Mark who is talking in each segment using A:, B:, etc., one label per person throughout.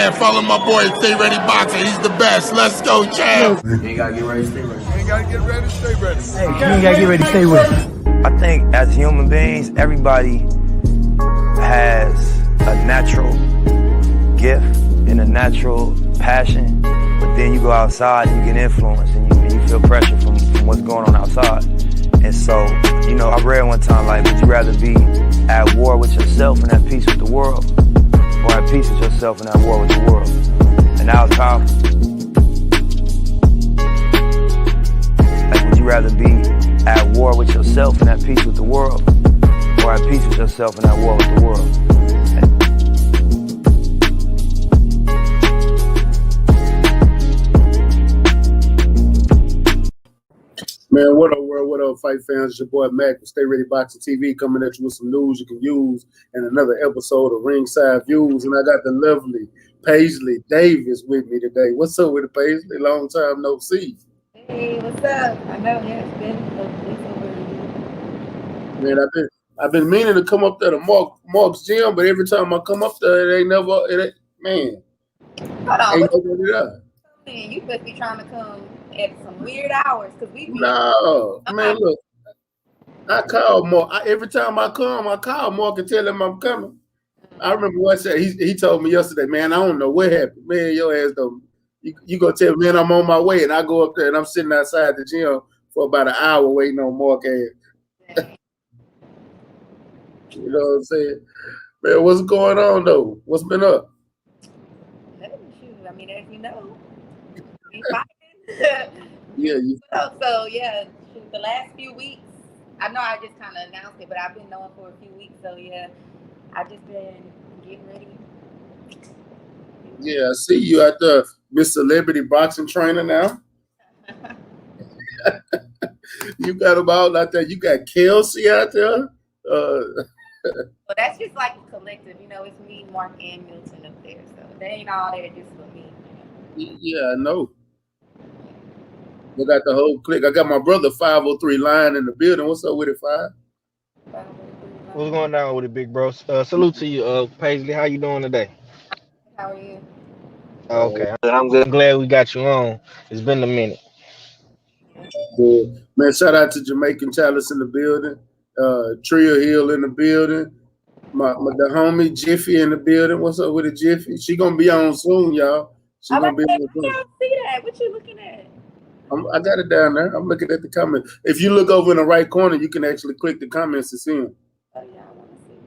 A: And follow my boy, Stay Ready Boxer. He's the best. Let's go, champ.
B: You ain't gotta get ready to stay ready.
C: You ain't gotta get ready to stay ready.
D: Hey, you ain't gotta get ready to stay ready.
B: I think as human beings, everybody has a natural gift and a natural passion, but then you go outside and you get influenced and you feel pressure from what's going on outside. And so, you know, I read one time, like, would you rather be at war with yourself and at peace with the world, or at peace with yourself and at war with the world? And that was powerful. Like, would you rather be at war with yourself and at peace with the world, or at peace with yourself and at war with the world?
E: Man, what up, world? What up, fight fans? It's your boy Mac with StayReadyBoxingTV coming at you with some news you can use in another episode of Ringside Views. And I got the lovely Paisley Davis with me today. What's up with the Paisley? Long time no see.
F: Hey, what's up? I know, yeah, it's been over a year.
E: Man, I've been meaning to come up there to Mark's gym, but every time I come up there, it ain't never. Man,
F: hold on,
E: ain't nobody there.
F: Man, you must be trying to come at some weird hours because we.
E: No, man, look. I call Mark. Every time I come, I call Mark and tell him I'm coming. I remember what I said. He told me yesterday, man, I don't know what happened. Man, your ass don't. You go tell me, man, I'm on my way, and I go up there and I'm sitting outside the gym for about an hour waiting on Mark ass. You know what I'm saying? Man, what's going on though? What's been up?
F: I mean, as you know, we fighting.
E: Yeah.
F: So yeah, the last few weeks, I know I just kind of announced it, but I've been knowing for a few weeks. So yeah, I just been getting ready.
E: Yeah, I see you at the Miss Celebrity Boxing Trainer now. You got them all out there. You got Kelsey out there.
F: Well, that's just like a collective, you know. It's me, Mark, and Milton up there, so they ain't all there just for me.
E: Yeah, I know. We got the whole clique. I got my brother 503 Lion in the building. What's up with it, 5?
D: What's going on with it, big bro? Salute to you, Paisley. How you doing today?
F: How are you?
D: Okay, I'm good. I'm glad we got you on. It's been a minute.
E: Good. Man, shout out to Jamaican Chalice in the building. Tria Hill in the building. The homie Jiffy in the building. What's up with it, Jiffy? She gonna be on soon, y'all. She gonna be on soon.
F: I don't see that. What you looking at?
E: I got it down there. I'm looking at the comments. If you look over in the right corner, you can actually click the comments to see them.
F: Oh yeah, I want to see.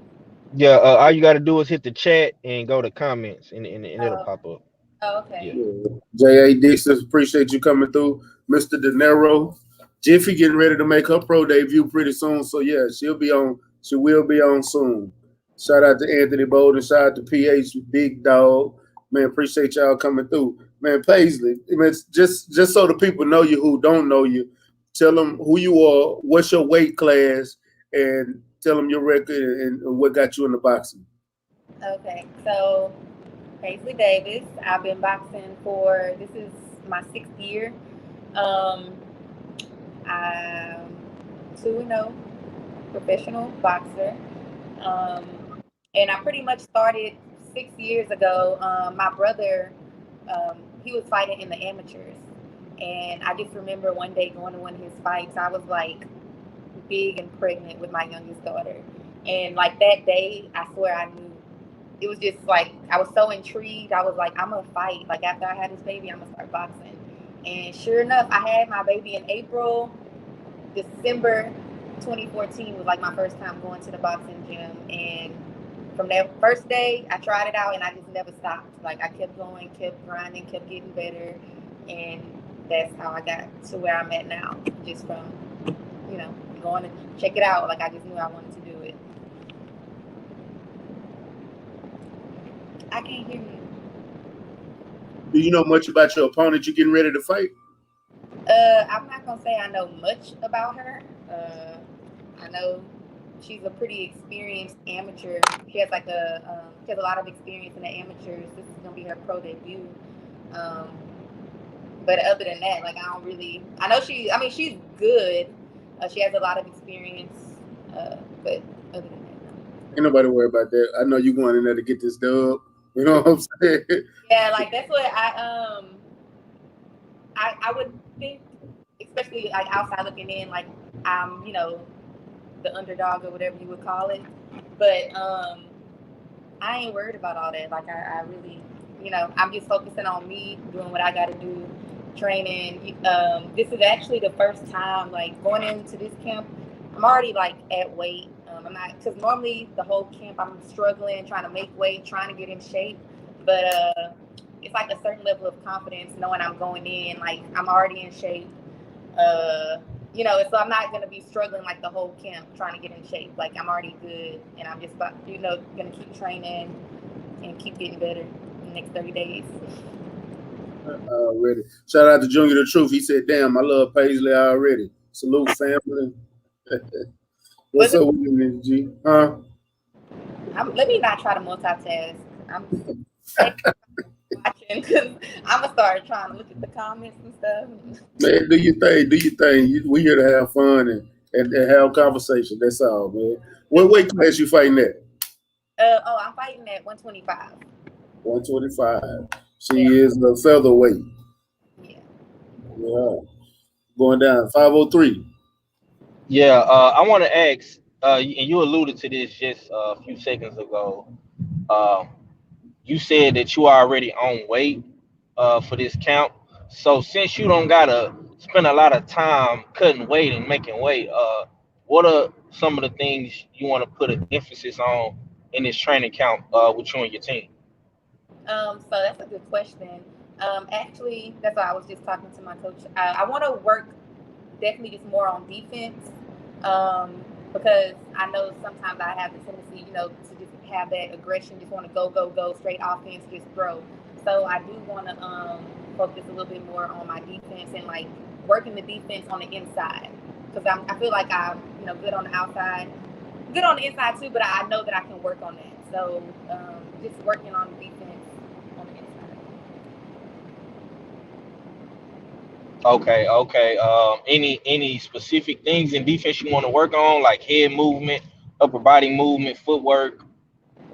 D: Yeah, all you got to do is hit the chat and go to comments, and it'll pop up.
F: Oh, okay.
E: Yeah. J.A. Dixon, appreciate you coming through. Mr. De Niro. Jiffy getting ready to make her pro debut pretty soon. So yeah, she will be on soon. Shout out to Anthony Bolden. Shout out to PH Big Dog. Man, appreciate y'all coming through. Man, Paisley, man, just so the people know you who don't know you, tell them who you are, what's your weight class, and tell them your record and what got you into boxing.
F: Okay, so Paisley Davis. I've been boxing this is my 6th year. I'm 2-0 professional boxer. And I pretty much started 6 years ago. My brother, he was fighting in the amateurs. And I just remember one day going to one of his fights. I was like big and pregnant with my youngest daughter. And like that day, I swear I knew. It was just like, I was so intrigued. I was like, I'm going to fight. Like after I had this baby, I'm going to start boxing. And sure enough, I had my baby in December 2014 was like my first time going to the boxing gym. And from that first day, I tried it out and I just never stopped. Like I kept going, kept grinding, kept getting better. And that's how I got to where I'm at now. Just from, going to check it out. Like I just knew I wanted to do it. I can't hear you.
E: Do you know much about your opponent you're getting ready to fight?
F: I'm not going to say I know much about her. I know she's a pretty experienced amateur. She has she has a lot of experience in the amateurs. This is gonna be her pro debut. But other than that, like I know she's good. She has a lot of experience. But other than that, no.
E: Ain't nobody worry about that. I know you going in there to get this dub. You know what I'm saying?
F: Yeah, like that's what I would think, especially like outside looking in, like I'm, the underdog or whatever you would call it. But I ain't worried about all that. Like I really, I'm just focusing on me, doing what I got to do, training. This is actually the first time, like going into this camp, I'm already like at weight. I'm not, because normally the whole camp I'm struggling, trying to make weight, trying to get in shape. But it's like a certain level of confidence knowing I'm going in, like I'm already in shape. So I'm not gonna be struggling like the whole camp trying to get in shape. Like I'm already good, and I'm just about, gonna keep training and keep getting better in the next 30 days.
E: Already. Shout out to Junior the Truth. He said, "Damn, I love Paisley already. Salute, family." What's up with you, Miss G? Huh?
F: Let me not try to multitask. I'm watching because I'm gonna start trying to look at the comments and stuff.
E: Man, do your thing. Do your thing. We here to have fun and have conversation. That's all, man. What weight class you fighting at?
F: I'm fighting at 125.
E: 125. She is a featherweight.
F: Yeah.
E: Yeah. Going down 503.
D: Yeah, I want to ask, and you alluded to this just a few seconds ago. You said that you are already on weight for this count. So since you don't gotta spend a lot of time cutting weight and making weight, what are some of the things you want to put an emphasis on in this training count with you and your team?
F: So that's a good question. Actually, that's why I was just talking to my coach. I want to work definitely just more on defense, because I know sometimes I have the tendency, to just have that aggression, just want to go straight offense, just throw. So I do want to focus a little bit more on my defense and like working the defense on the inside, because I feel like I'm good on the outside, good on the inside too, but I know that I can work on that. So just working on defense on the inside.
D: Okay. Any specific things in defense you want to work on, like head movement, upper body movement, footwork,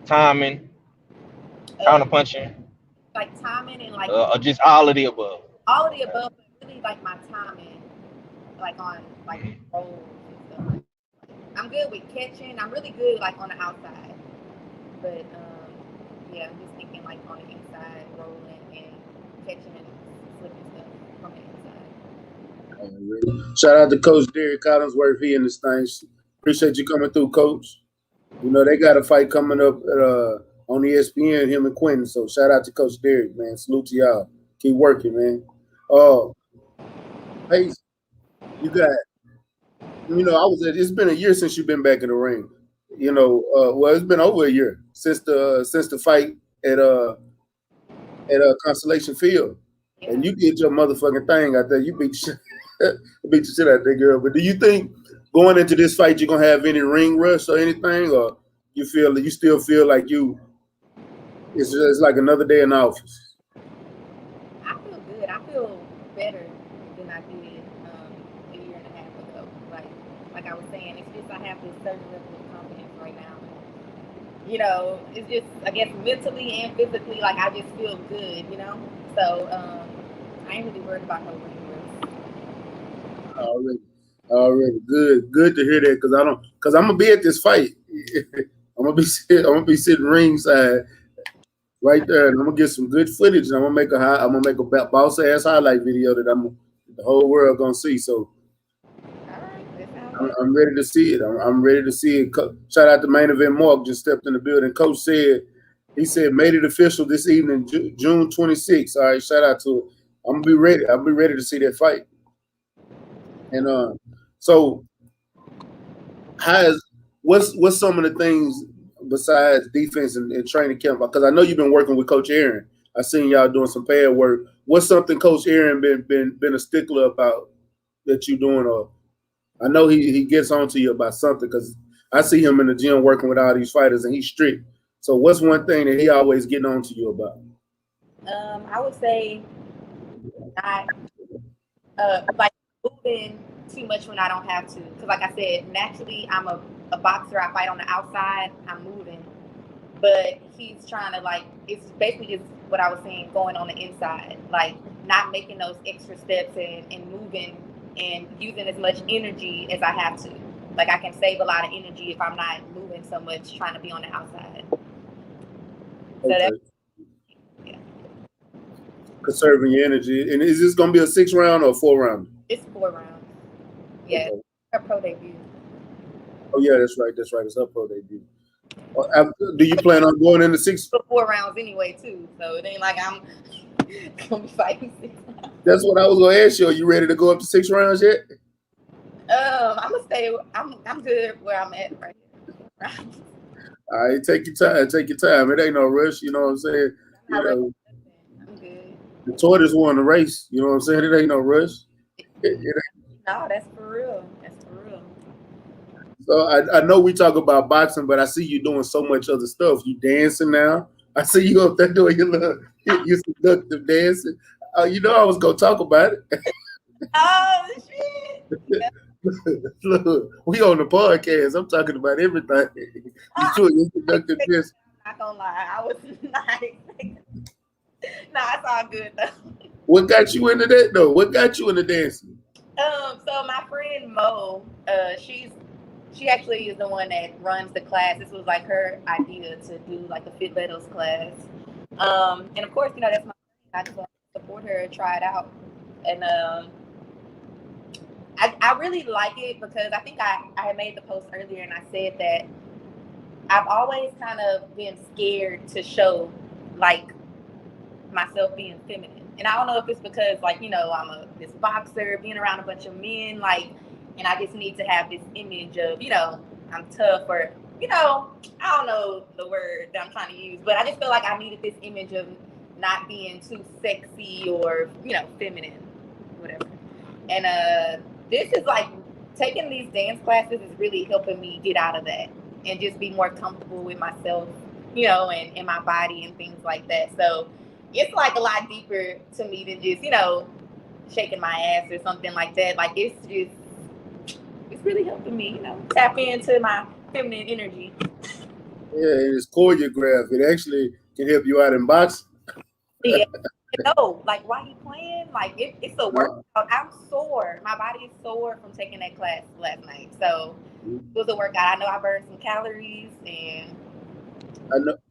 D: timing, counter punching,
F: Like timing and like
D: or just all of the above?
F: all of the above, but really like my timing, like on like rolls and stuff. I'm good with catching. I'm really good like on the outside, but yeah, I'm just thinking like on the inside, rolling and catching and flipping stuff from the inside.
E: Shout out to Coach Derek Collinsworth. He in this thing. Appreciate you coming through, Coach. They got a fight coming up on ESPN, him and Quentin. So shout out to Coach Derek, man. Salute to y'all. Keep working, man. Hey, you got, it's been a year since you've been back in the ring. Well, it's been over a year since the fight at Constellation Field. Yeah. And you did your motherfucking thing out there. You beat the shit out there, girl. But do you think going into this fight you're gonna have any ring rush or anything, or you still feel like it's just like another day in the office?
F: I feel good. I feel better than I did a year and a half ago. Like I was saying, it's just I have this certain level of confidence right now. It's just, I guess, mentally and physically, like I just feel good. So I ain't really worried about no ring rush.
E: Already, good to hear that, because I'm gonna be at this fight. I'm gonna be sitting ringside right there, and I'm gonna get some good footage, and I'm gonna make a boss ass highlight video that the whole world gonna see. So I'm ready to see it. I'm ready to see it. Shout out to Main Event Mark, just stepped in the building. Coach said, made it official this evening, June 26th. All right, shout out to it. I'm gonna be ready. I'll be ready to see that fight. And so, what's some of the things besides defense and training camp? Because I know you've been working with Coach Aaron. I seen y'all doing some pad work. What's something Coach Aaron been a stickler about that you doing? Or I know he gets on to you about something, because I see him in the gym working with all these fighters, and he's strict. So what's one thing that he always getting on to you about?
F: I would say not like moving too much when I don't have to. Because like I said, naturally I'm a boxer. I fight on the outside. I'm moving. but he's trying to like, it's basically just what I was saying, going on the inside, like not making those extra steps and moving and using as much energy as I have to. Like I can save a lot of energy if I'm not moving so much, trying to be on the outside. So that's, yeah.
E: Conserving your energy. And is this going to be a 6-round or a 4-round?
F: It's 4 rounds. Yeah, okay. Her pro debut.
E: Oh yeah, that's right. That's right. It's her pro debut. Do you plan on going into 6?
F: 4 rounds anyway too, so it ain't like I'm gonna be fighting 6 rounds.
E: That's what I was gonna ask you. Are you ready to go up to 6 rounds yet?
F: I'm gonna stay. I'm good where I'm at right here.
E: All right, take your time. Take your time. It ain't no rush. You know what I'm saying? You know,
F: I'm good.
E: the tortoise won the race. You know what I'm saying? It ain't no rush. It ain't.
F: No, that's for real. That's for real.
E: So I know we talk about boxing, but I see you doing so much other stuff. You dancing now. I see you up there doing your seductive dancing. You know I was gonna talk about it.
F: Oh shit! Yeah.
E: Look, we on the podcast. I'm talking about everything. You doing your seductive dancing.
F: I'm not gonna lie, I was not expecting. Nah, it's all good though.
E: What got you into that though? What got you into dancing?
F: So my friend Mo, she actually is the one that runs the class. This was like her idea to do like a Fit Battles class. And of course, you know, that's my friend. I just want to support her and try it out. And I really like it because I think I had made the post earlier and I said that I've always kind of been scared to show like myself being feminine. And I don't know if it's because like, you know, I'm this boxer, being around a bunch of men, like, and I just need to have this image of, you know, I'm tough, or, you know, I don't know the word that I'm trying to use, but I just feel like I needed this image of not being too sexy or, you know, feminine, whatever. And this is like, taking these dance classes is really helping me get out of that and just be more comfortable with myself, you know, and my body and things like that. So it's like a lot deeper to me than just, you know, shaking my ass or something like that. Like it's really helping me, you know, tap into my feminine energy. Yeah,
E: it's choreographed. It actually can help you out in boxing.
F: Yeah. No, like why you playing? Like it's a workout. I'm sore. My body is sore from taking that class last night. So it was a workout. I know I burned some calories, and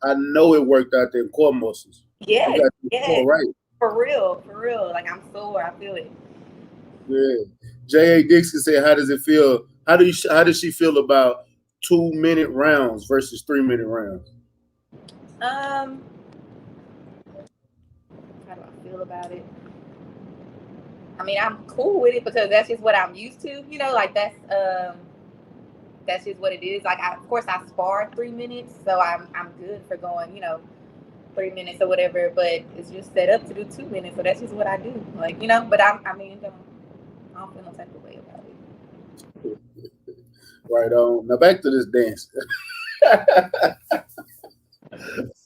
E: I know it worked out them core muscles.
F: Yeah, yeah,
E: right.
F: For real. Like I'm sore. I feel it.
E: Yeah. J.A. Dixon said, "How does it feel? How does she feel about 2-minute rounds versus 3-minute rounds?"
F: How do I feel about it? I mean, I'm cool with it because that's just what I'm used to. You know, like that's just what it is. Like, of course, I spar 3 minutes, so I'm good for going, you know, 3 minutes or whatever. But it's just set up to do 2 minutes, so that's just what I do. Like, you know, but I don't feel no type of way about it.
E: Right on. Now back to this dance.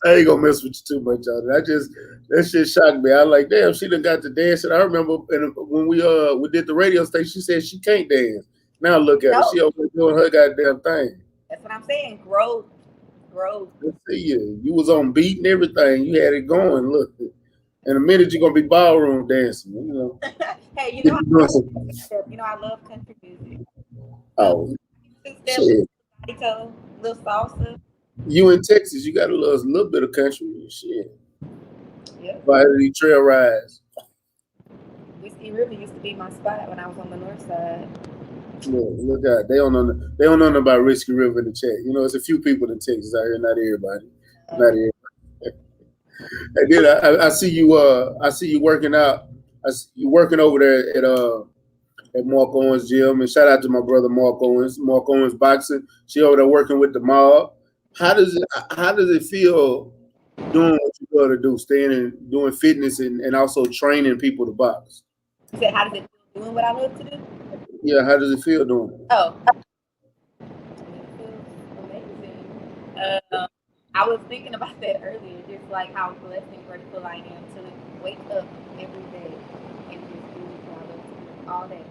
E: I ain't gonna mess with you too much on it. That shit shocked me. I was like, damn, she done got to dancing. I remember when we did the radio station, she said she can't dance. Now look at her. She over there doing her goddamn thing.
F: That's what I'm saying. Growth.
E: Let's see you. You was on beat and everything. You had it going. Look. In a minute, you're gonna be ballroom dancing. You know.
F: Hey, you know I love country music.
E: Oh.
F: Shit. Little salsa.
E: You in Texas, you got a little bit of country shit.
F: Yeah.
E: Variety trail rides.
F: Whiskey River used to be my spot when I was on the north side.
E: Look out. They don't know nothing about Risky River in the chat. You know, it's a few people in Texas out here, not everybody. Not everybody. And then I see you working out. You working over there at Mark Owens gym, and shout out to my brother Mark Owens boxing. She over there working with the mob. How does it feel doing what you got to do, staying and doing fitness and also training people to box?
F: You said, how does it feel doing what I love to do?
E: Yeah, how does it feel doing it?
F: Oh, it feels amazing. I was thinking about that earlier, just like how blessed and grateful I am to wake up every day and just do what I love to do all day.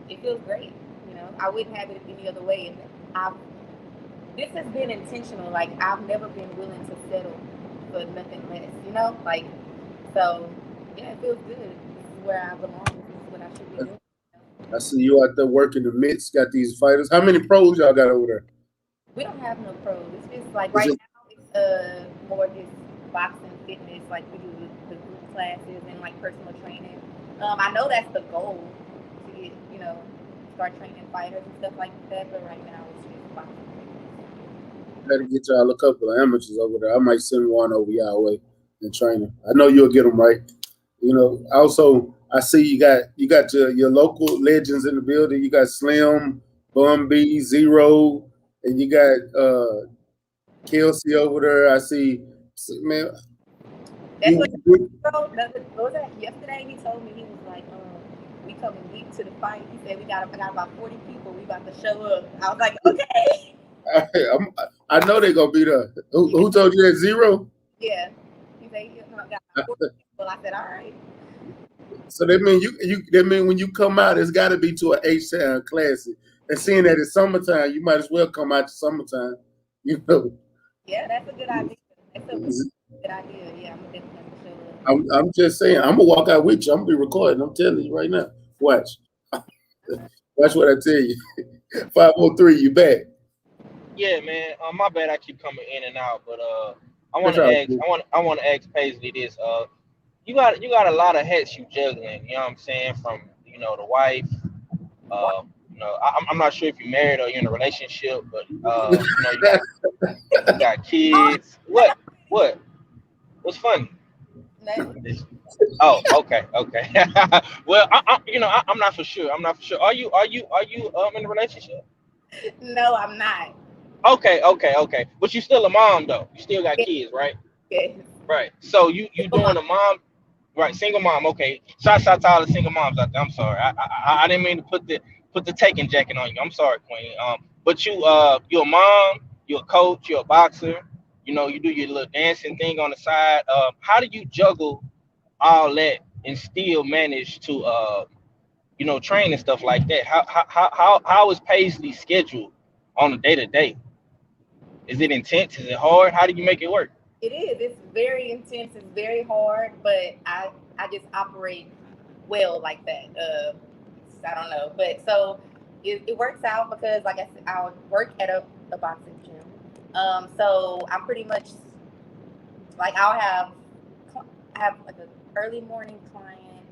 F: It feels great, you know. I wouldn't have it any other way. And this has been intentional. Like, I've never been willing to settle for nothing less, you know? Like, so, yeah, it feels good. This is where I belong. This is what I should be doing.
E: I see you out there working the mitts, got these fighters. How many pros y'all got over there?
F: We don't have no pros. It's just like
E: Is
F: right
E: it-
F: now it's more just boxing, fitness, like we do the group classes and like personal training. I know that's the goal to get, you know, start training fighters and stuff like that, but right now it's just boxing.
E: Better get y'all a couple of amateurs over there. I might send one over y'all way and train them. I know you'll get them right. You know, also I see you got your local legends in the building. You got Slim, Bum B, Zero, and you got Kelsey over there. I see, man.
F: That's what was that yesterday? He told me, he was like, we coming deep to the fight. He said I got about 40 people. We about to show up. I was like, okay.
E: I know they're gonna be there. Who told you that? Zero?
F: Yeah. He said he got 40 people. I said, all right.
E: So that mean when you come out, it's got to be to an H-Town Classic. And seeing that it's summertime, you might as well come out to summertime. You know.
F: Yeah, that's a good idea. That's a good idea. Yeah, I'm definitely gonna show up.
E: I'm just saying, I'm gonna walk out with you. I'm gonna be recording. I'm telling you right now. Watch. Watch what I tell you. 503, you back.
D: Yeah, man. My bad. I keep coming in and out, but I want to ask Paisley this. You got a lot of hats you juggling. You know what I'm saying? From the wife. I'm not sure if you're married or you're in a relationship, but you got kids. What's funny? Oh, okay. Well, I'm not for sure. Are you in a relationship?
F: No, I'm not.
D: Okay. But you still a mom though. You still got kids, right?
F: Yes.
D: Right. So you doing a mom, right? Single mom. Okay. Shout out to all the single moms out there. I'm sorry. I didn't mean to put the taking jacket on you. I'm sorry, Queen. But you're a mom. You're a coach. You're a boxer. You do your little dancing thing on the side. How do you juggle all that and still manage to train and stuff like that? How is Paisley scheduled on a day-to-day? Is it intense? Is it hard? How do you make it work?
F: It is. It's very intense. It's very hard, but I just operate well like that. I don't know, but so it works out because, like I said, I work at a boxing gym. So I'm pretty much like I have like an early morning client,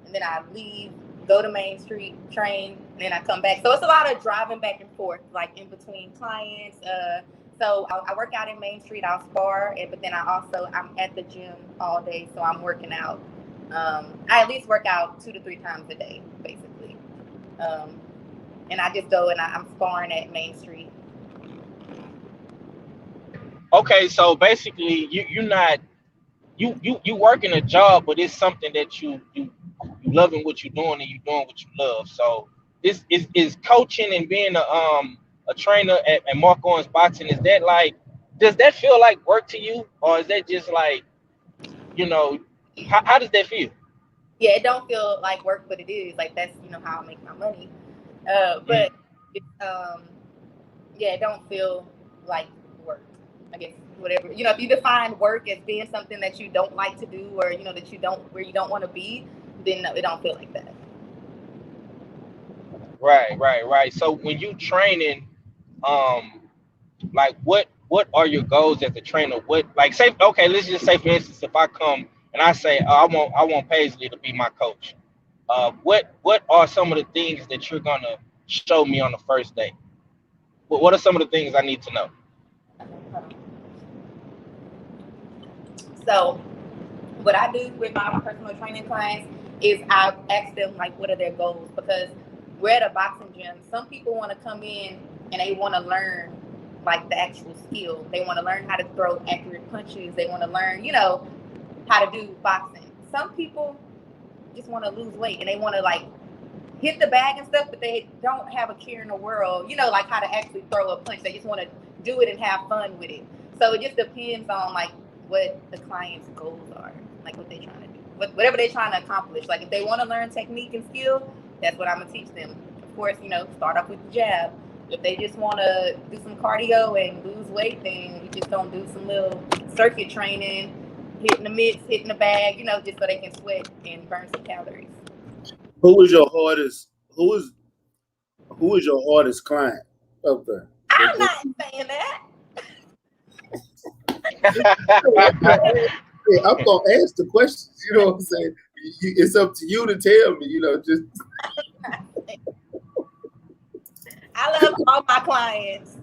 F: and then I leave, go to Main Street, train, and then I come back. So it's a lot of driving back and forth, like in between clients. So I work out in Main Street. I'll spar, but then I'm at the gym all day, so I'm working out. I at least work out 2 to 3 times a day, basically. And I just go and I'm sparring at Main Street.
D: Okay, so basically you're not you working a job, but it's something that you loving what you're doing and you doing what you love. So this is coaching and being a trainer at Mark Owens Boxing. Is that like, does that feel like work to you, or is that just like, how does that feel?
F: Yeah, it don't feel like work, but it is. Like, that's how I make my money. But yeah, it don't feel like work. I guess whatever, if you define work as being something that you don't like to do, or that you don't want to be, then no, it don't feel like that.
D: Right. So when you training, like what are your goals as a trainer? What, like, say, okay, let's just say, for instance, if I come and I say, I want Paisley to be my coach. What are some of the things that you're gonna show me on the first day? What are some of the things I need to know?
F: So what I do with my personal training clients is I ask them, like, what are their goals? Because we're at a boxing gym. Some people want to come in and they want to learn, like, the actual skill. They want to learn how to throw accurate punches. They want to learn, how to do boxing. Some people just want to lose weight and they want to, like, hit the bag and stuff, but they don't have a care in the world, like how to actually throw a punch. They just want to do it and have fun with it. So it just depends on, like, what the client's goals are, like what they're trying to do, whatever they're trying to accomplish. Like, if they want to learn technique and skill, that's what I'm gonna teach them. Of course, start off with the jab. If they just want to do some cardio and lose weight, then you just don't do some little circuit training, hitting the mitts, hitting the bag, you know, just so they can sweat and burn some calories.
E: Who is your hardest? Who is your hardest client up there?
F: I'm not saying that.
E: Hey, I'm gonna ask the questions. You know what I'm saying? It's up to you to tell me. You know, just.
F: I love all my clients.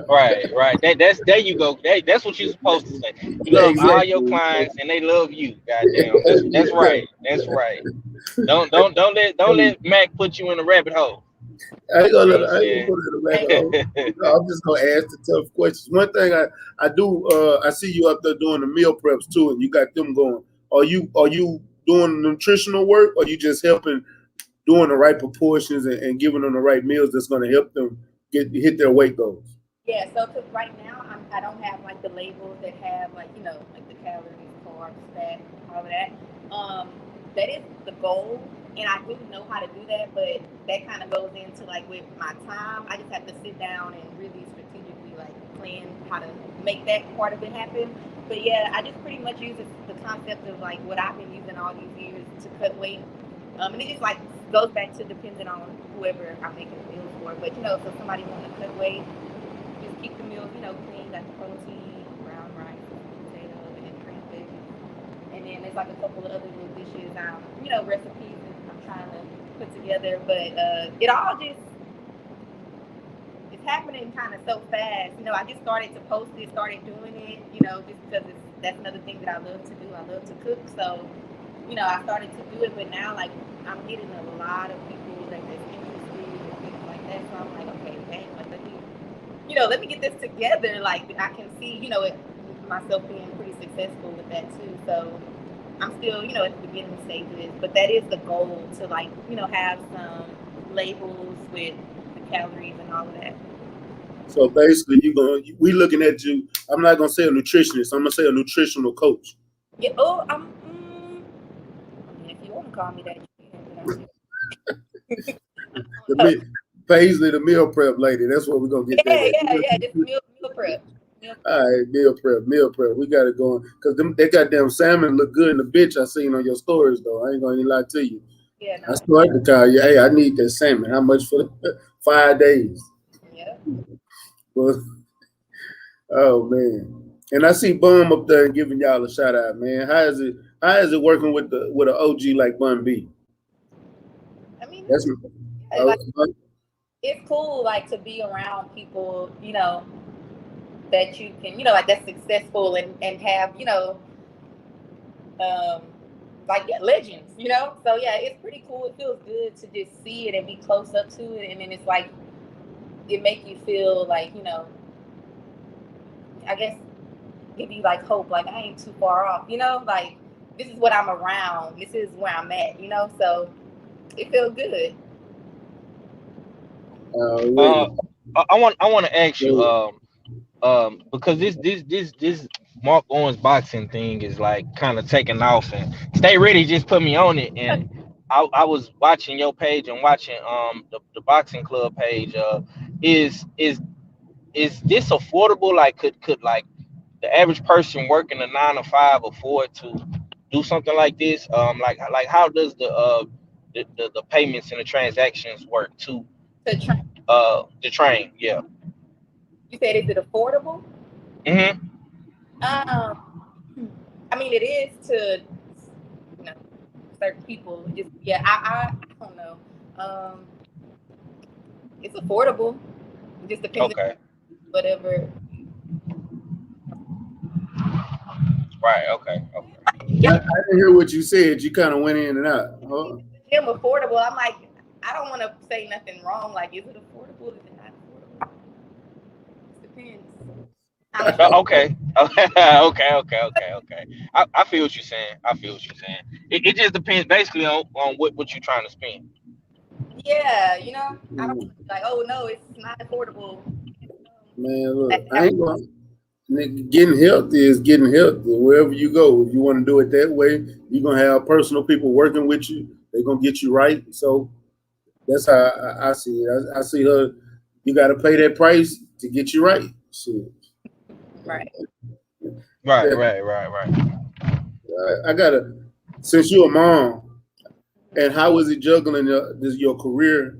D: Right. That's there you go. That's what you're supposed to say. You love all your clients and they love you. Goddamn. That's right. That's right. Don't let Mac put you in a rabbit hole.
E: I ain't gonna put it in the rabbit hole. I'm just gonna ask the tough questions. One thing I do, I see you up there doing the meal preps too, and you got them going. Are you doing nutritional work, or you just helping doing the right proportions and giving them the right meals that's going to help them hit their weight goals?
F: Yeah, so right now I don't have like the labels that have like, you know, like the calories, carbs, fat, all of that. That is the goal, and I do know how to do that, but that kind of goes into like with my time. I just have to sit down and really strategically like plan how to make that part of it happen. But yeah, I just pretty much use the concept of like what I've been using all these years to cut weight. And it just like goes back to depending on whoever I'm making the meals for. But you know, if somebody wants to cut weight, just keep the meals, you know, clean, got the protein, brown rice, potato, and then green veggies. And then there's like a couple of other little dishes, you know, recipes that I'm trying to put together. But it all just it's happening kind of so fast. You know, I just started to post it, started doing it, you know, just because that's another thing that I love to do. I love to cook, so you know, I started to do it, but now, like, I'm getting a lot of people that's interested and things like that. So I'm like, okay, dang, like, let me get this together. Like, I can see, you know, myself being pretty successful with that too. So I'm still, you know, at the beginning stages, but that is the goal to, like, you know, have some labels with the calories and all of that. So
E: basically, we looking at you. I'm not gonna say a nutritionist. I'm gonna say a nutritional coach.
F: Yeah. Oh, if you want to call me that,
E: Paisley, the meal prep lady. That's what we're gonna get.
F: Yeah. Just meal prep.
E: All right, meal prep. We got it going because that goddamn salmon look good in the bitch I seen on your stories though. I ain't gonna lie to you.
F: Yeah. No.
E: I started to call you. Hey, I need that salmon. How much for 5 days?
F: Yeah.
E: Well, oh man. And I see Bum up there giving y'all a shout out, man. How is it working with an OG like Bun B?
F: I mean, it's cool, like, to be around people, you know, that you can, you know, like, that's successful and have, you know, legends, you know? So, yeah, it's pretty cool. It feels good to just see it and be close up to it. And then it's like, it makes you feel like, you know, I guess, give you like hope, like I ain't too far off, you know, like this is what I'm around, this is where I'm at, you know, so it feels good.
D: I want to ask you, because this Mark Owens boxing thing is like kind of taking off, and Stay Ready just put me on it, and I was watching your page and watching the boxing club page. Is this affordable? Like could like the average person working a 9 to 5 afford to do something like this? Like how does the payments and the transactions work to train? Yeah.
F: You said, is it affordable?
D: Mm-hmm.
F: I mean, it is to, you know, certain people. Just I don't know. It's affordable. It just depends.
D: Okay.
F: On whatever.
D: Right. Okay.
E: Yeah. I didn't hear what you said. You kind of went in and out. Huh?
F: It's affordable. I'm like, I don't want to say nothing wrong. Like, is it affordable? Is it not affordable? It depends.
D: Okay. I feel what you're saying. It just depends basically on what you're trying to spend.
E: Yeah,
F: you know, I don't like, oh no, it's not affordable.
E: Man, look, I ain't gonna. Getting healthy is getting healthy wherever you go. If you want to do it that way, you're gonna have personal people working with you. They're gonna get you right. So that's how I see it. I see her you got to pay that price to get you right. Shit.
F: Right.
D: Right,
E: Yeah.
D: right.
E: I gotta. Since you're a mom, and how is it juggling your career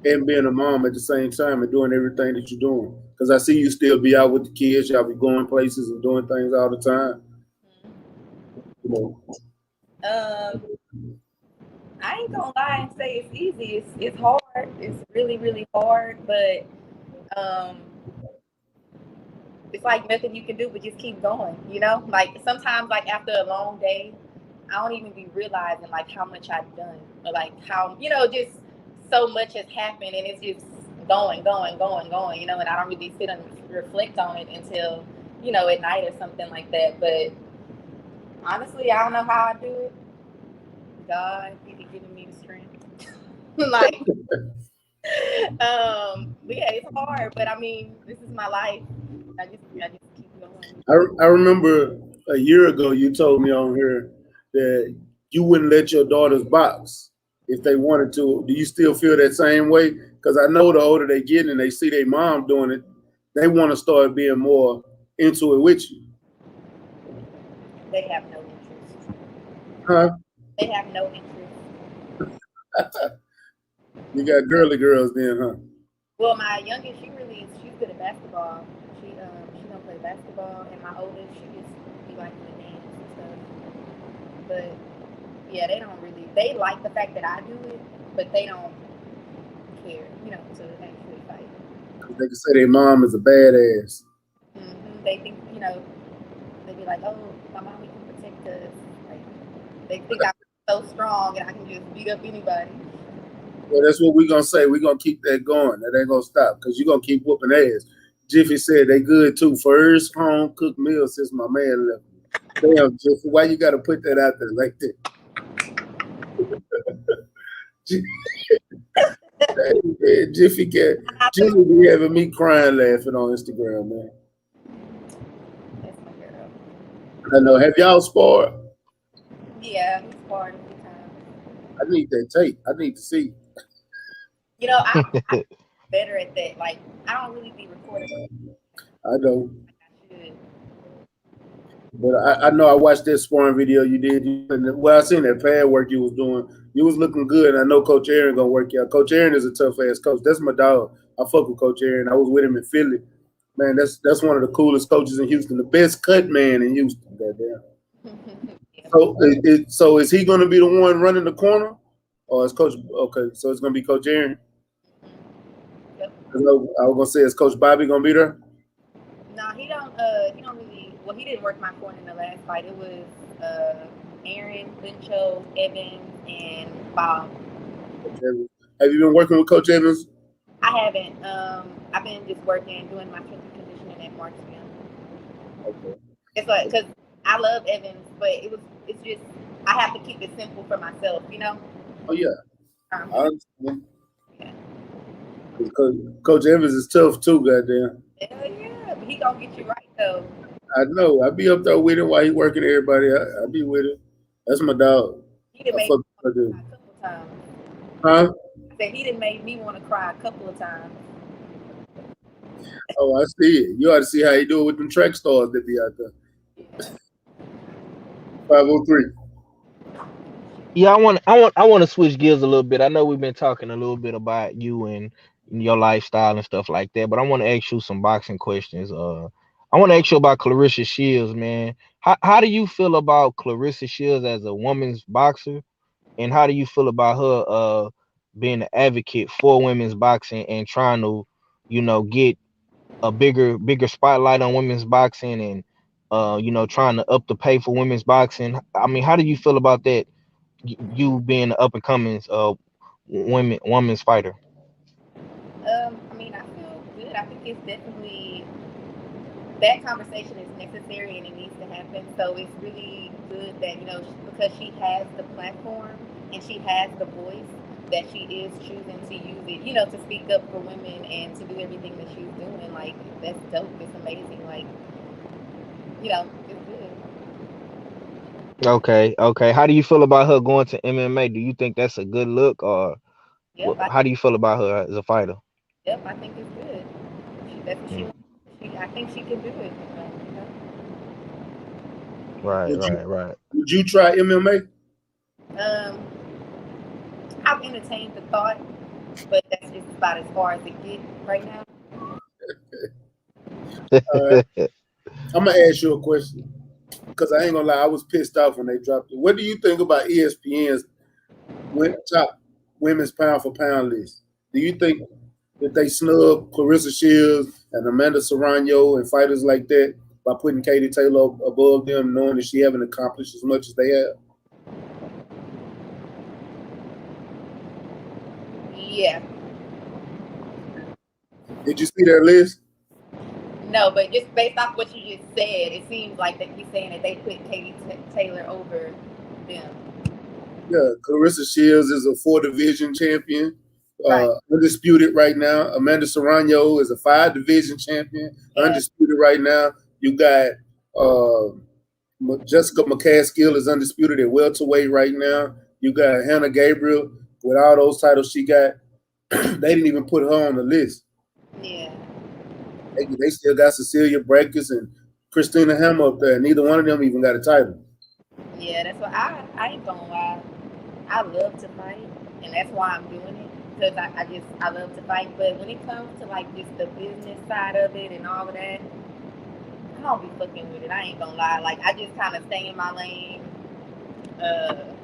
E: and being a mom at the same time and doing everything that you're doing? Because I see you still be out with the kids. Y'all be going places and doing things all the time. You know.
F: I ain't gonna lie and say it's easy. It's hard. It's really, really hard. But it's like nothing you can do but just keep going. You know, like sometimes, like after a long day, I don't even be realizing like how much I've done, or like how just so much has happened, and it's just going. You know, and I don't really sit and reflect on it until at night or something like that. But honestly, I don't know how I do it. God, He be giving me the strength. Like, but yeah, it's hard. But I mean, this is my life. I just keep going.
E: I remember a year ago you told me on here that you wouldn't let your daughters box if they wanted to. Do you still feel that same way? Because I know the older they get and they see their mom doing it, they want to start being more into it with you.
F: They have no interest.
E: Huh?
F: They have no interest.
E: You got girly girls then, huh?
F: Well, my youngest, she's good at basketball. She don't play basketball, and my oldest, she just be like the dance and stuff. But yeah, they like the fact that I do it, but they don't care, to actually fight.
E: They can say their mom is a badass.
F: Mm-hmm. They think, they be like, oh, my mommy can protect us. Like, they think I'm so strong and I can just beat up anybody.
E: Well, that's what we're going to say. We're going to keep that going. That ain't going to stop because you're going to keep whooping ass. Jiffy said they good too. First home cooked meal since my man left. Damn, Jiffy, why you got to put that out there like that? Jiffy be having me crying laughing on Instagram, man.
F: That's my girl.
E: I know. Have y'all sparred?
F: Yeah, we sparred a few times.
E: I need that tape. I need to see.
F: I'm better at that. Like, I don't really be recording.
E: I know.
F: Like I should.
E: But I know I watched that sparring video you did. Well, I seen that pad work you was doing. You was looking good. And I know Coach Aaron gonna work you out. Coach Aaron is a tough ass coach. That's my dog. I fuck with Coach Aaron. I was with him in Philly. Man, that's one of the coolest coaches in Houston. The best cut man in Houston. Goddamn. Yeah. So is he gonna be the one running the corner, or is Coach? Okay, so it's gonna be Coach Aaron.
F: Yep.
E: I was gonna say, is Coach Bobby gonna be there?
F: No, he don't really. Well, he didn't work my corner in the last fight. It was Aaron, Lincho, Evans, and Bob.
E: Have you been working with Coach Evans?
F: I haven't. I've been just working, doing my strength and conditioning at Marksville.
E: Okay.
F: It's like, because I love Evans, but it's just I have to keep it simple for myself,
E: Oh yeah. I understand.
F: Yeah.
E: Coach Evans is tough too, goddamn.
F: Hell yeah, but he gonna get you right though.
E: I know. I be up there with him while he working everybody. I be with him. That's my dog.
F: He done made me cry a couple of times.
E: Huh?
F: I said he done made me want to cry a couple of times.
E: Oh, I see it. You ought to see how he do it with them track stars that be out there. 503.
D: Yeah, I want to switch gears a little bit. I know we've been talking a little bit about you and your lifestyle and stuff like that, but I want to ask you some boxing questions. I want to ask you about Claressa Shields, man. How do you feel about Claressa Shields as a women's boxer, and how do you feel about her being an advocate for women's boxing and trying to, get a bigger spotlight on women's boxing and trying to up the pay for women's boxing? I mean, how do you feel about that? You being the up and coming women's fighter.
F: I mean, I feel good. I think it's definitely that conversation is necessary and it needs to happen. So it's really good that because she has the platform and she has the voice, that she is choosing to use it, to speak up for women and to do everything that she's doing. Like, that's dope. It's amazing. Like, it's good.
D: Okay. How do you feel about her going to MMA? Do you think that's a good look, or
F: Yep,
D: how do you feel about her as a fighter?
F: Yep, I think it's good. That's what she wants. I think she can do it.
C: Right.
E: Would you try MMA?
F: I've entertained the thought, but that's just about as far as it gets right now.
E: I'm gonna ask you a question because I ain't gonna lie, I was pissed off when they dropped it. What do you think about ESPN's top women's pound for pound list? Do you think that they snub Clarissa Shields and Amanda Serrano and fighters like that by putting Katie Taylor above them, knowing that she haven't accomplished as much as they have?
F: Yeah.
E: Did you see their list?
F: No, but just based off what you just said, it seems like that you're saying that they put Katie Taylor over them.
E: Yeah, Clarissa Shields is a 4-division champion,
F: Right.
E: undisputed right now. Amanda Serrano is a 5-division champion, undisputed right now. You got Jessica McCaskill is undisputed at welterweight right now. You got Hannah Gabriel with all those titles she got. They didn't even put her on the list.
F: Yeah.
E: They still got Cecilia Brækhus and Christina Hammer up there. Neither one of them even got a title.
F: Yeah, that's what I ain't gonna lie. I love to fight, and that's why I'm doing it, because I love to fight. But when it comes to like just the business side of it and all of that, I don't be fucking with it. I ain't gonna lie. Like, I just kind of stay in my lane, and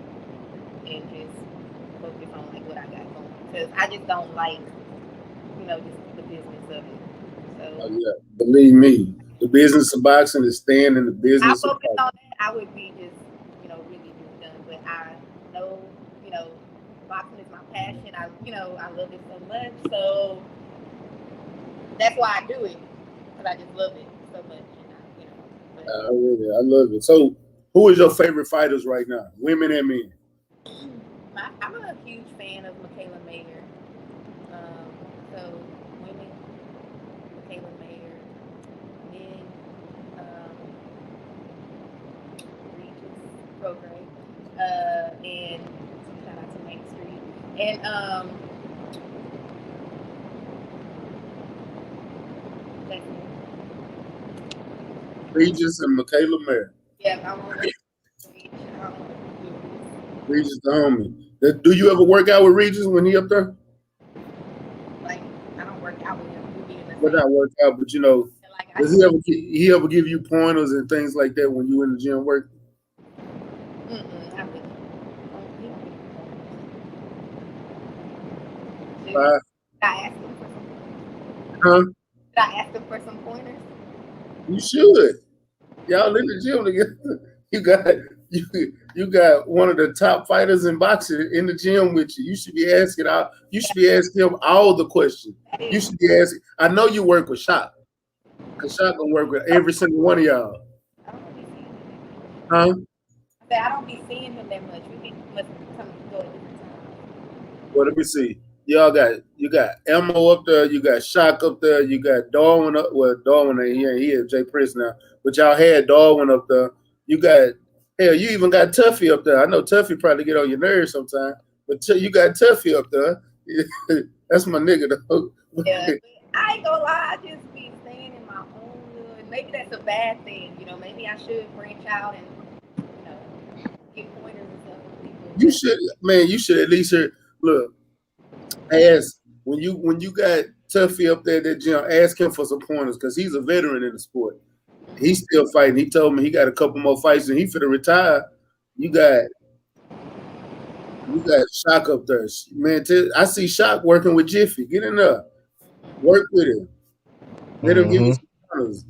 F: just focus on like what I got going, because I just don't like, just the business of it. So
E: yeah, believe me, the business of boxing is staying in the business.
F: I focus on that, I would be just, really done. But I know, boxing is my passion. I love it so much. So that's why I do it, because I just love it so much.
E: I love it. So, who is your favorite fighters right now, women and men?
F: I'm a huge fan of Michaela Mayer. So women, Michaela Mayer, men, Regis Prograde, and shout out to Main Street, and
E: Regis and Michaela Mayer.
F: Yeah, I'm on
E: Regis the homie. Do you ever work out with Regis when he up there?
F: Like, I don't work out with him.
E: Well, not work out, but does he ever give you pointers and things like that when you in the gym working?
F: I really
E: don't.
F: Did I ask him for some pointers?
E: You should. Y'all in the gym together. You got one of the top fighters in boxing in the gym with you. You should be asking him all the questions. You should be asking. I know you work with Cashapp. Cashapp gonna work with every single one of y'all.
F: I don't be seeing him that much. We must come and go at different times.
E: Well, let me see. You got Elmo up there, you got Shock up there, you got Darwin up. Well, Darwin ain't here, he is Jay Prince now. But y'all had Darwin up there. You even got Tuffy up there. I know Tuffy probably get on your nerves sometimes, but you got Tuffy up there. That's my nigga though.
F: Yeah, I ain't gonna lie, I just be staying in my own little. Maybe that's a bad thing, Maybe I should branch out and get pointers and stuff.
E: You should at least look. Ask when you got Tuffy up there at that gym, ask him for some pointers because he's a veteran in the sport. He's still fighting. He told me he got a couple more fights and he finna retire. You got Shock up there, man. I see Shock working with Jiffy. Get in there, work with him. Let him give you some pointers.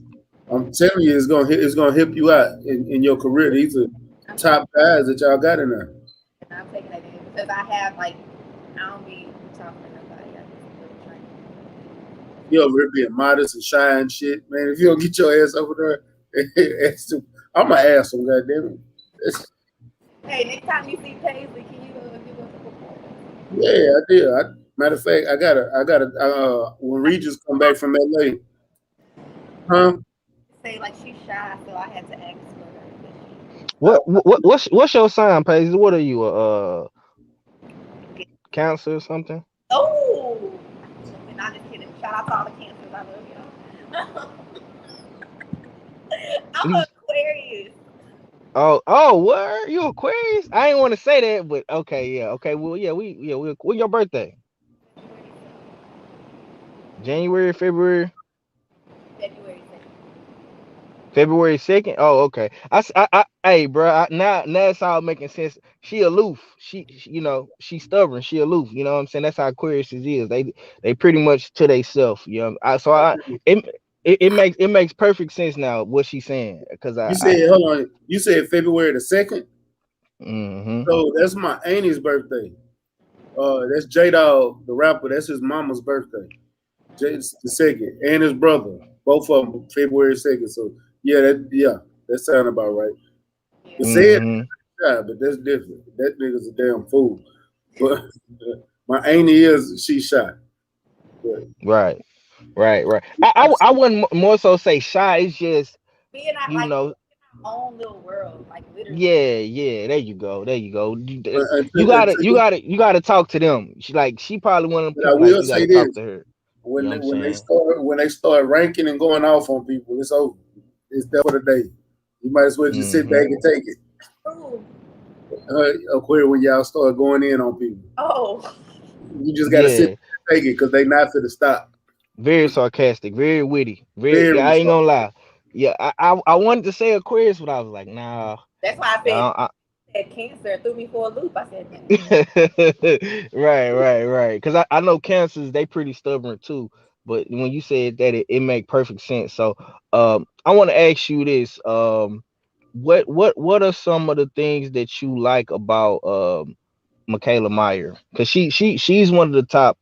E: I'm telling you, it's gonna help you out in your career. These are top guys that y'all got in there.
F: And I'm taking that in because I have I don't be talking to nobody. I just really
E: You over here being modest and shy and shit, man. If you don't get your ass over there, I'm gonna ask him, goddamn it.
F: Hey, next time you see Paisley, can you give us a report?
E: Yeah, I did. Matter of fact, I gotta. When Regis come back from LA,
F: Say like she's shy, so I had to ask her.
C: What's your sign, Paisley? What are you, Cancer or something?
F: Oh, not just kidding. Aquarius.
C: Oh, what? You Aquarius? I ain't want to say that, but okay, yeah, okay. Well, yeah, when your birthday? January, February,
F: February 2nd.
C: February 2nd. Oh, okay. Hey, bro. Now it's all making sense. She aloof. She's stubborn. She aloof. You know what I'm saying? That's how Aquarius is. They pretty much to themselves. You know. It, it makes perfect sense now what she's saying because
E: You said, hold on. You said February the 2nd.
C: Mm-hmm.
E: So that's my auntie's birthday. That's J Dog, the rapper. That's his mama's birthday. Jay's the 2nd, and his brother. Both of them February 2nd. So that sound about right. But said,
C: Mm-hmm.
E: yeah, but that's different. That nigga's a damn fool. But my auntie she shot. But,
C: Right. I wouldn't more so say shy. It's just
F: Being out
C: you
F: like
C: know.
F: our own little world, like literally.
C: Yeah. There you go.
E: until,
C: You gotta talk to them. She probably one of them
E: but I
C: people like
E: will
C: you gotta
E: say
C: talk
E: this:
C: to her. You
E: when
C: know what
E: they,
C: I'm
E: when they
C: saying?
E: start when they start ranking and going off on people, it's over. It's there for the day. You might as well just sit
C: Mm-hmm.
E: back and take it.
F: Ooh.
E: Aquarius, when y'all start going in on people,
F: Oh.
E: you just gotta sit
C: Yeah.
E: back and take it because they not for to stop.
C: Very sarcastic, very witty.
E: Very
C: I ain't
E: sorry.
C: gonna lie. Yeah, I wanted to say Aquarius, but I was like, nah.
F: That's why I said Cancer. It threw me for a loop. I said,
C: Right. Because I know cancers, they pretty stubborn too. But when you said that, it make perfect sense. So I want to ask you this. What are some of the things that you like about Michaela Meyer? Because she's one of the top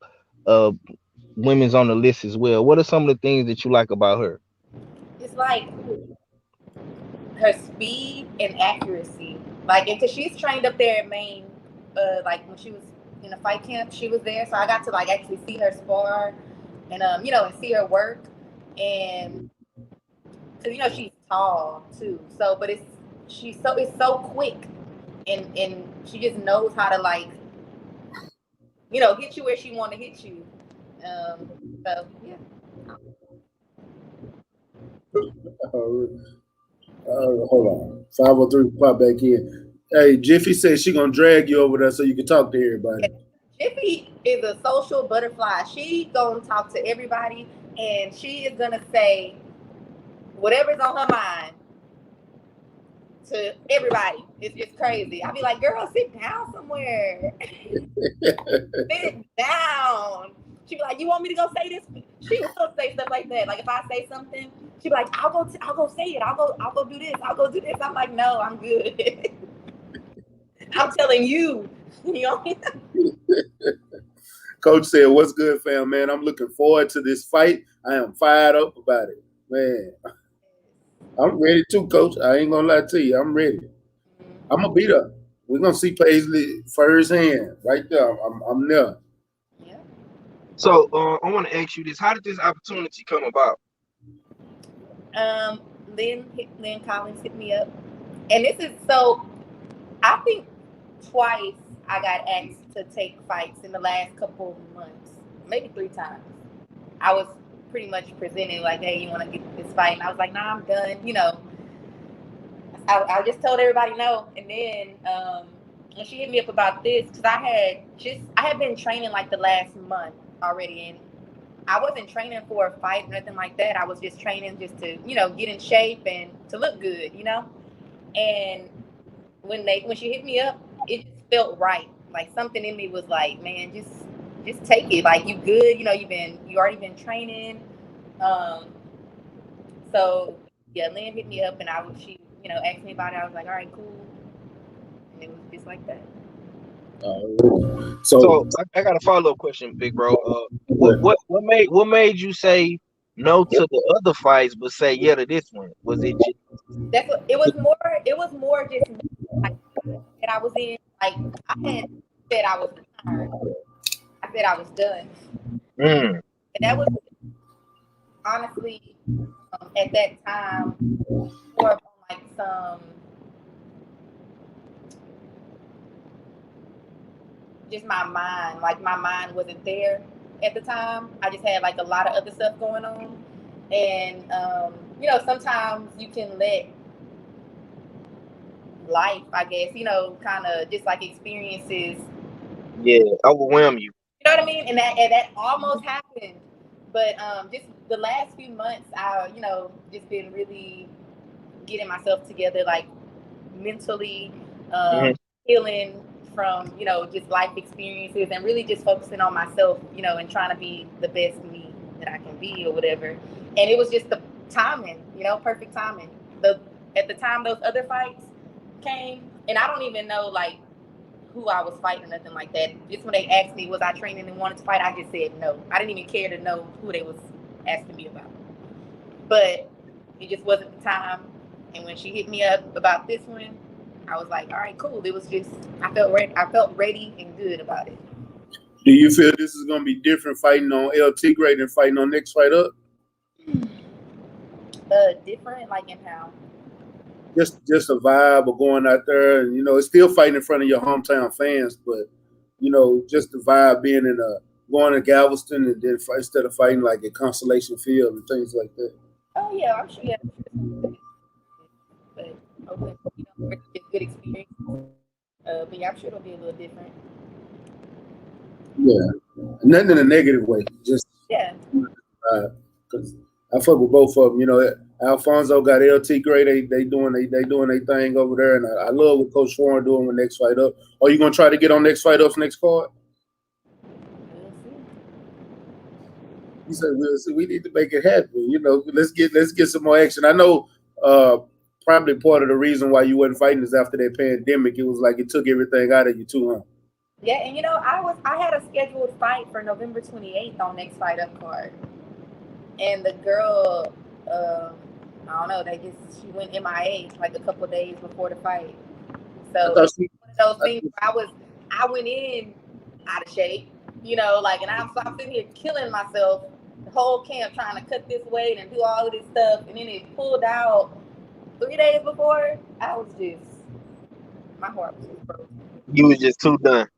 C: uh women's on the list as well. What are some of the things that you like about her?
F: it's like her speed and accuracy. Like, because she's trained up there at Maine. Like when she was in a fight camp, she was there, so I got to like actually see her spar, and and see her work, and because she's tall too. So, but it's so quick, and she just knows how to like hit you where she want to hit you. So yeah.
E: Hold on. 503 pop back in. Hey, Jiffy said she gonna drag you over there so you can talk to everybody.
F: Jiffy is a social butterfly. She gonna talk to everybody, and she is gonna say whatever's on her mind to everybody. It's crazy. I'll be like, girl, sit down somewhere. Sit down. She be like, you want me to go say this? She will say stuff like that. Like if I say something, she be like, I'll go say it. I'll go do this. I'll go do this. I'm like, no, I'm good. I'm telling you.
E: Coach said, what's good, fam, man? I'm looking forward to this fight. I am fired up about it. Man, I'm ready too, Coach. I ain't going to lie to you. I'm ready. I'm going to beat her. We're going to see Paisley firsthand right there. I'm there.
F: Yeah.
C: So I want to ask you this: how did this opportunity come about?
F: Lynn Collins hit me up, and this is so. I think twice I got asked to take fights in the last couple of months, maybe 3 times. I was pretty much presented like, hey, you want to get this fight? And I was like, nah, I'm done. I just told everybody no. And then when she hit me up about this, because I had been training like the last month already, and I wasn't training for a fight, nothing like that. I was just training just to, get in shape and to look good, And when she hit me up, it just felt right. Like something in me was like, man, just take it. Like you good, you already been training. So yeah, Lynn hit me up and she asked me about it. I was like, all right, cool. And it was just like that.
C: So I got a follow-up question, big bro. What made you say no to the other fights but say yeah to this one? Was it just
F: it was more just like that I was in. Like I had said I was tired. I said I was done. And that was honestly at that time more of like some just my mind. Like my mind wasn't there at the time. I just had like a lot of other stuff going on. And sometimes you can let life, I guess, you know, kind of just like experiences.
C: Yeah, overwhelm you.
F: You know what I mean? And that almost happened. But just the last few months, I, you know, just been really getting myself together, like mentally, healing from, you know, just life experiences and really just focusing on myself, you know, and trying to be the best me that I can be or whatever. And it was just the timing, you know, perfect timing. At the time those other fights came, and I don't even know like who I was fighting or nothing like that. Just when they asked me was I training and wanted to fight, I just said no. I didn't even care to know who they was asking me about. But it just wasn't the time. And when she hit me up about this one, I was like, all right, cool. It was just I felt ready and good about it.
E: Do you feel this is gonna be different fighting on LT grade than fighting on Next Fight Up?
F: Different, like in how?
E: Just a vibe of going out there, and you know, it's still fighting in front of your hometown fans, but you know, just the vibe being in going to Galveston and then instead of fighting like at Constellation Field and things like that.
F: Oh yeah, I'm sure. Yeah, but hopefully, you know, it's a good experience. But yeah, I'm sure it'll be a little different.
E: Yeah, nothing in a negative way. Just
F: yeah,
E: because I fuck with both of them. You know, Alfonso got LT grade. They doing their thing over there, and I love what Coach Warren doing with Next Fight Up. Are you gonna try to get on Next Fight Up's next card? He said, "We'll see. We need to make it happen. You know, let's get some more action." I know. Probably part of the reason why you wasn't fighting is after that pandemic. It was like it took everything out of you too, huh?
F: Yeah, and you know, I had a scheduled fight for November 28th on Next Fight Up card, and the girl, I don't know, she went MIA like a couple of days before the fight. So it's one of those things where I went in out of shape, you know, like, and I'm sitting here killing myself the whole camp trying to cut this weight and do all of this stuff, and then it pulled out 3 days before. My heart was just broken.
C: You was just too done.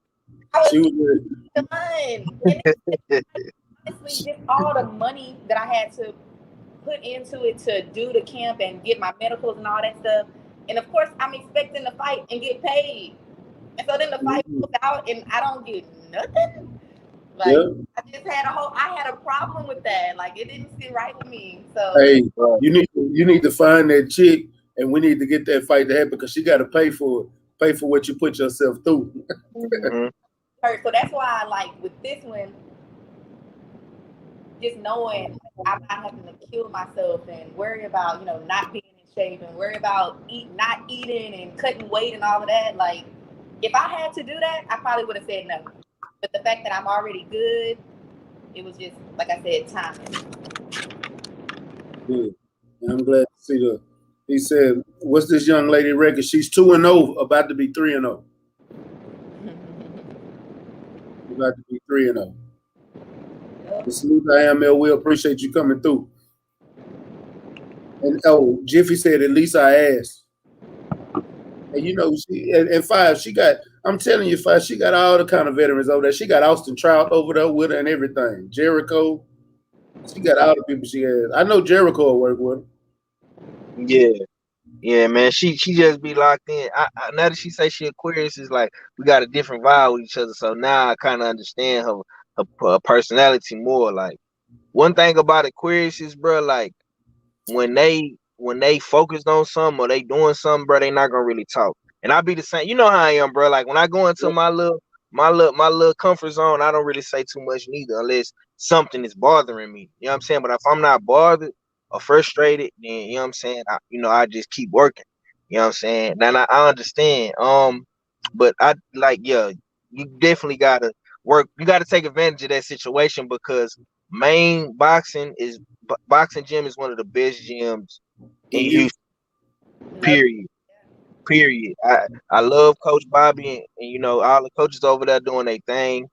F: I was done. And honestly, just all the money that I had to put into it to do the camp and get my medicals and all that stuff. And of course, I'm expecting to fight and get paid. And so then the fight goes out and I don't get nothing. Like, I just had a problem with that. Like, it didn't sit right with me. So
E: hey, you need to find that chick, and we need to get that fight to happen because she got to pay for what you put yourself through.
F: So that's why I like with this one, just knowing I'm not having to kill myself and worry about, you know, not being in shape and worry about not eating and cutting weight and all of that. Like, if I had to do that, I probably would have said no. But the fact that I'm already good, it was just, like I said, timing.
E: Good. And I'm glad to see he said, what's this young lady record? She's 2-0, about to be 3-0. About to be 3-0. Salute to IML. We appreciate you coming through. And Jiffy said, at least I asked. And you know, I'm telling you, Five, she got all the kind of veterans over there. She got Austin Trout over there with her and everything. Jericho. She got all the people she has. I know Jericho will work with her.
C: Yeah, man. She just be locked in. I now that she say she Aquarius, is like we got a different vibe with each other. So now I kind of understand her personality more. Like, one thing about Aquarius is, bro, like when they focused on something or they doing something, bro, they not gonna really talk. And I be the same. You know how I am, bro. Like when I go into my little comfort zone, I don't really say too much neither, unless something is bothering me. You know what I'm saying? But if I'm not bothered or frustrated, then you know what I'm saying, I just keep working. You know what I'm saying? And I understand. But I like, yeah, you definitely gotta work. You gotta take advantage of that situation because Maine boxing gym is one of the best gyms in Houston. Period. I love Coach Bobby and you know all the coaches over there doing their thing.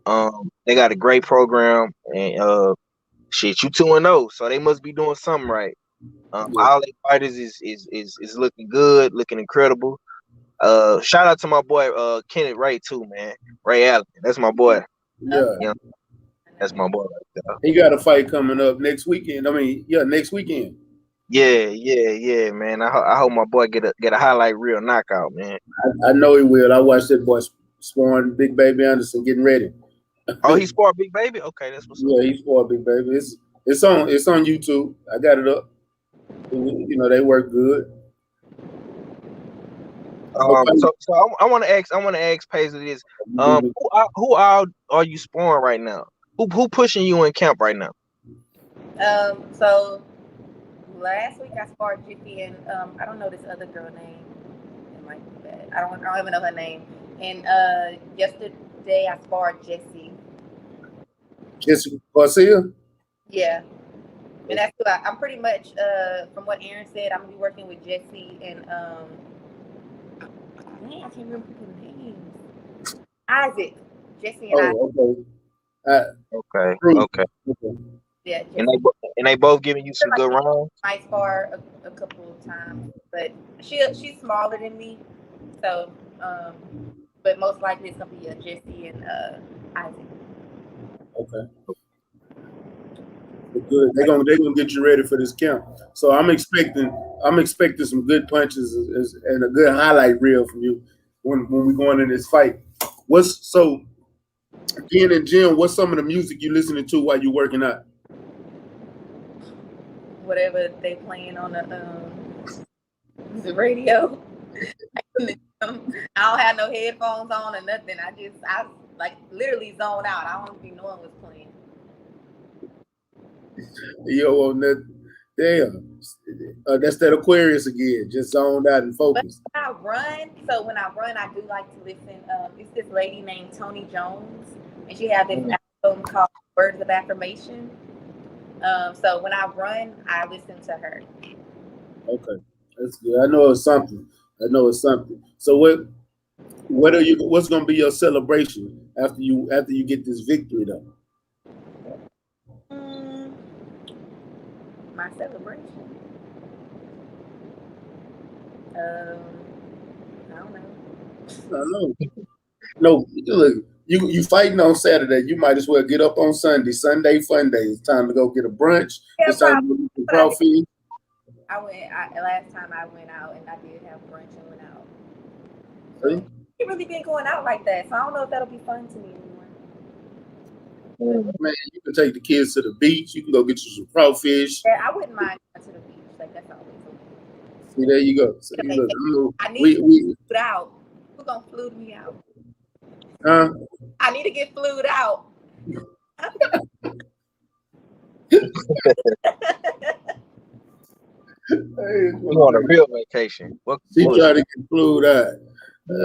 C: They got a great program and shit, you 2-0, so they must be doing something right. All their fighters is looking good, looking incredible. Shout out to my boy Kenneth Ray too, man. Ray Allen, that's my boy. Yeah, that's my boy right there.
E: He got a fight coming up next weekend. Next weekend.
C: Yeah, man. I hope my boy get a highlight reel knockout, man.
E: I know he will. I watched that boy sparring Big Baby Anderson getting ready.
C: Oh, he sparred Big Baby. Okay, that's what's up.
E: Yeah, he's for Big Baby. It's on YouTube. I got it up. You know they work good.
C: So I want to ask Paisley this. Who are you sparring right now? Who pushing you in camp right now?
F: So last week I sparred Jiffy and I don't know this other girl name. It might be bad. I don't even know her name. And yesterday I sparred Jessie.
E: Jesse Garcia.
F: Yeah. And that's who I'm pretty much from what Aaron said, I'm gonna be working with Jessie and I can't remember people's names. Isaac. Jessie and Isaac.
C: Okay.
F: Yeah.
C: And they both giving you some good rounds.
F: I spar a couple of times, but she's smaller than me, so but most likely it's gonna be a Jessie and Isaac.
E: Okay. Good. They're gonna get you ready for this camp. So I'm expecting some good punches and a good highlight reel from you when we going in this fight. Again and Jim, what's some of the music you listening to while you working out?
F: Whatever they playing on the radio. I don't have no headphones on or nothing. I like literally zone out. I don't even know what's playing.
E: Yo, on that, damn, that's that Aquarius again. Just zoned out and focused.
F: When I run, I do like to listen. It's this lady named Tony Jones, and she has this album called Words of Affirmation. So when I run, I listen to her.
E: Okay, that's good. I know it's something. So what's gonna be your celebration after you get this victory though?
F: My celebration. I don't know.
E: No, look, you fighting on Saturday. You might as well get up on Sunday. Sunday fun day. It's time to go get a brunch.
F: Yeah,
E: it's time to get coffee.
F: Last time I went out and I did have brunch and went out.
E: See?
F: I've really been going out like that, so I don't know if that'll be fun to me anymore.
E: Man, you can take the kids to the beach. You can go get you some crawfish.
F: Yeah, I wouldn't mind going to the beach. Like that's always okay.
E: See, there you go. So
F: I need to get flued out. Who's gonna flued me out?
E: Huh?
F: I need to get flued out.
C: You on a real vacation?
E: She trying to get flued out.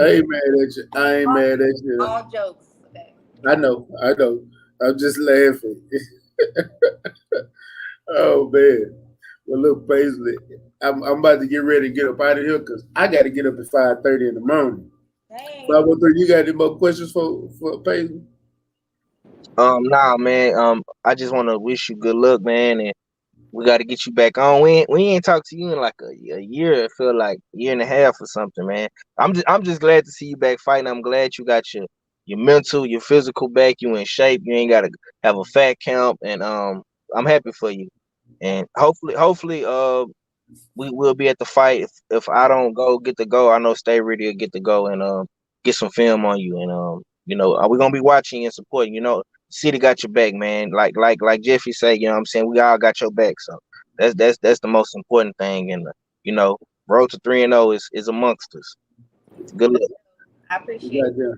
E: I ain't mad at you. I ain't mad at you.
F: All jokes. Okay.
E: I know. I'm just laughing. Oh man. Well, look, Paisley, I'm about to get ready to get up out of here because I got to get up at 5:30 in the morning.
F: Dang.
E: 5:03. You got any more questions for Paisley?
C: Nah, man. I just want to wish you good luck, man, and we got to get you back on. We ain't talked to you in like a year. It feel like a year and a half or something, man. I'm just glad to see you back fighting. I'm glad you got your mental, your physical back. You in shape. You ain't got to have a fat camp, and I'm happy for you. And hopefully, we will be at the fight. If I don't get to go, I know Stay Ready will get to go and get some film on you. And we're gonna be watching and supporting. City got your back, man. Like Jeffy said, what I'm saying, we all got your back. So that's the most important thing. And road to 3-0 is amongst us. Good luck.
F: I appreciate it.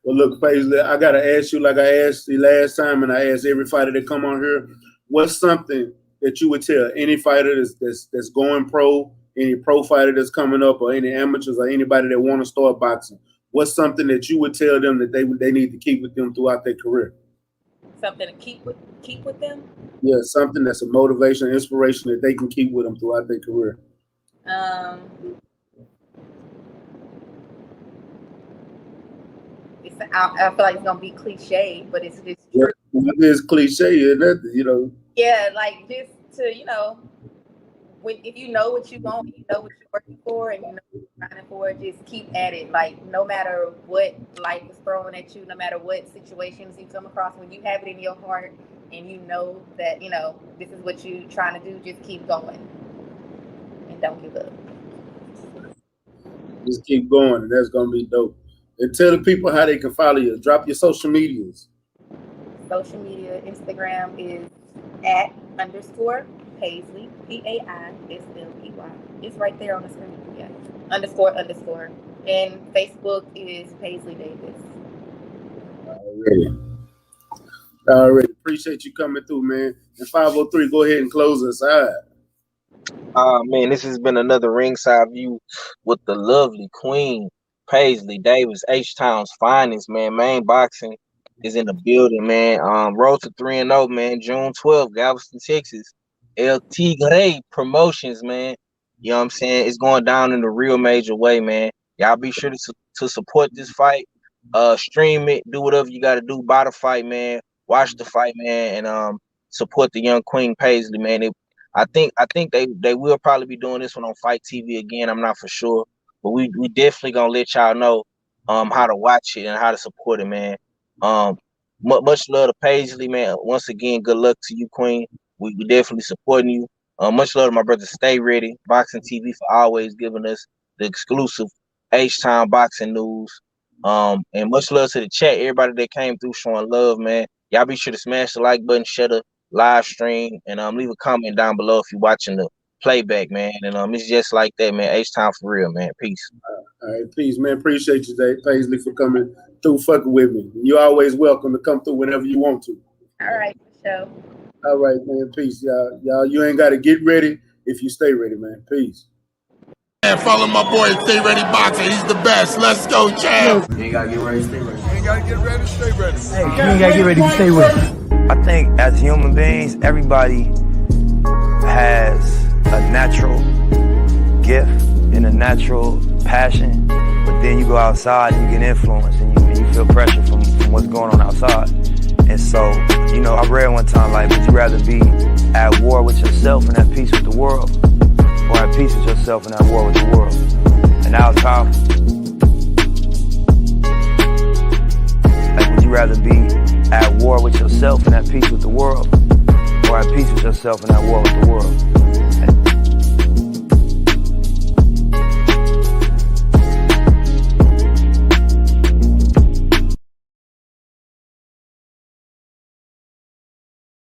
E: Well, look, Paisley, I gotta ask you like I asked the last time, and I asked every fighter that come on here. What's something that you would tell any fighter that's going pro, any pro fighter that's coming up, or any amateurs, or anybody that want to start boxing? What's something that you would tell them that they need to keep with them throughout their career?
F: Something to keep with them?
E: Yeah, something that's a motivation, inspiration that they can keep with them throughout their career.
F: I feel like it's gonna be cliche, but it's true.
E: It is cliche, isn't it?
F: Yeah, like just to if you know what you want, you know what you're working for, and you know what you're trying for, just keep at it. Like no matter what life is throwing at you, no matter what situations you come across, when you have it in your heart and you know that this is what you're trying to do, just keep going. don't give up.
E: Just keep going, and that's gonna be dope. And tell the people how they can follow you. Drop your social medias.
F: Social media, Instagram is @_Paisley, PAISLEY. It's right there on the screen. Yeah. __. And Facebook is Paisley Davis.
E: Already. Appreciate you coming through, man. And 503, go ahead and close us out.
D: Man, this has been another ringside view with the lovely Queen Paisley Davis, H-Town's finest, man. Main Boxing is in the building, man. Road to 3-0, man. June 12th, Galveston, Texas. El Tigre Promotions, man. You know what I'm saying? It's going down in a real major way, man. Y'all be sure to support this fight. Stream it, do whatever you got to do. Buy the fight, man. Watch the fight, man, and support the young Queen Paisley, man. I think they will probably be doing this one on Fight TV again. I'm not for sure, but we definitely gonna let y'all know how to watch it and how to support it, man. Much love to Paisley, man. Once again, good luck to you, Queen. We definitely supporting you. Much love to my brother Stay Ready Boxing TV for always giving us the exclusive H-Town boxing news. And much love to the chat, everybody that came through showing love, man. Y'all be sure to smash the like button, share the live stream, and leave a comment down below if you're watching the playback, man. And it's just like that, man. H-Town for real, man. Peace.
E: All right, peace, man. Appreciate you, Dave Paisley, for coming through, fucking with me. You're always welcome to come through whenever you want to.
F: All right, for sure.
E: All right, man. Peace, y'all. Y'all, you ain't got to get ready if you stay ready, man. Peace.
A: And follow my boy, Stay Ready Boxer. He's the best. Let's go, champ.
B: You ain't gotta get ready, stay ready.
A: You ain't got to get ready, stay ready.
B: Hey, you ain't gotta get ready to stay ready. I think as human beings, everybody has a natural gift and a natural passion, but then you go outside and you get influenced and you feel pressure from what's going on outside. And so, you know, I read one time, like, would you rather be at war with yourself and at peace with the world, or at peace with yourself and at war with the world? And that was powerful. Like, would you rather be at war with yourself and at peace with the world, or at peace with yourself and at war with the world?